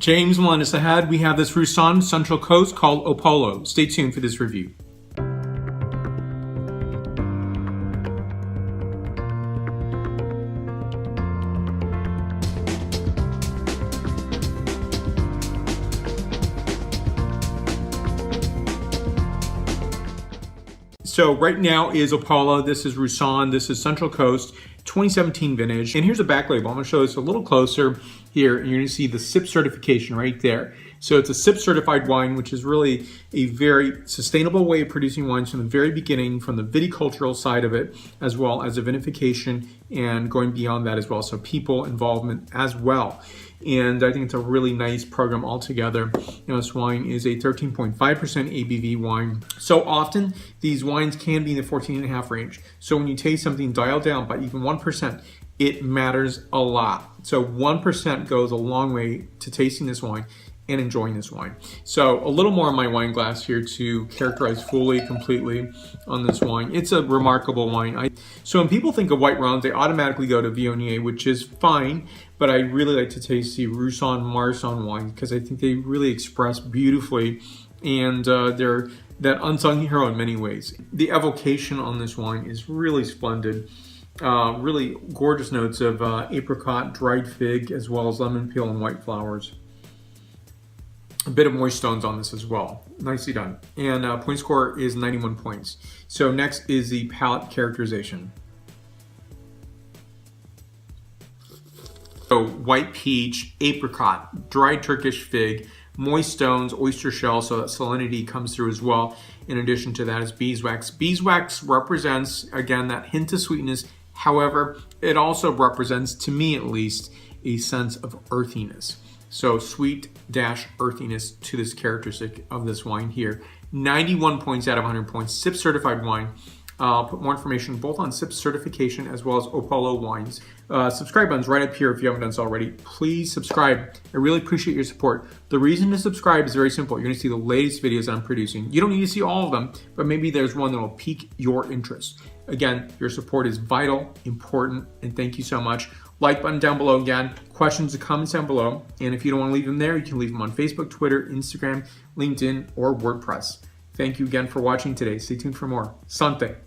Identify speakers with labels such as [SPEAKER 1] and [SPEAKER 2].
[SPEAKER 1] James wanted us ahead. We have this Roussanne Central Coast called Opolo. Stay tuned for this review. So right now is Opolo, this is Roussanne, this is Central Coast, 2017 vintage. And here's a back label. I'm gonna show this a little closer here, and you're gonna see the SIP certification right there. So it's a SIP certified wine, which is really a very sustainable way of producing wines from the very beginning, from the viticultural side of it, as well as the vinification and going beyond that as well. So people involvement as well. And I think it's a really nice program altogether. This wine is a 13.5% ABV wine. So often these wines can be in the 14.5 range. So when you taste something dialed down by even 1%, it matters a lot. So 1% goes a long way to tasting this wine and enjoying this wine. So a little more in my wine glass here to characterize fully, completely on this wine. It's a remarkable wine. So when people think of white Rhônes, they automatically go to Viognier, which is fine, but I really like to taste the Roussanne Marsanne wines because I think they really express beautifully, and they're that unsung hero in many ways. The evocation on this wine is really splendid. Really gorgeous notes of apricot, dried fig, as well as lemon peel and white flowers. A bit of moist stones on this as well. Nicely done. And point score is 91 points. So next is the palate characterization. So white peach, apricot, dried Turkish fig, moist stones, oyster shell, so that salinity comes through as well. In addition to that is beeswax. Beeswax represents, again, that hint of sweetness. However, it also represents, to me at least, a sense of earthiness. So sweet dash earthiness to this characteristic of this wine here. 91 points out of 100 points. SIP certified wine. I'll put more information both on SIP certification as well as Opolo wines. Subscribe button's right up here if you haven't done so already. Please subscribe. I really appreciate your support. The reason to subscribe is very simple. You're going to see the latest videos that I'm producing. You don't need to see all of them, but maybe there's one that will pique your interest. Again, your support is vital, important, and thank you so much. Like button down below again. Questions and comments down below. And if you don't want to leave them there, you can leave them on Facebook, Twitter, Instagram, LinkedIn, or WordPress. Thank you again for watching today. Stay tuned for more. Santé.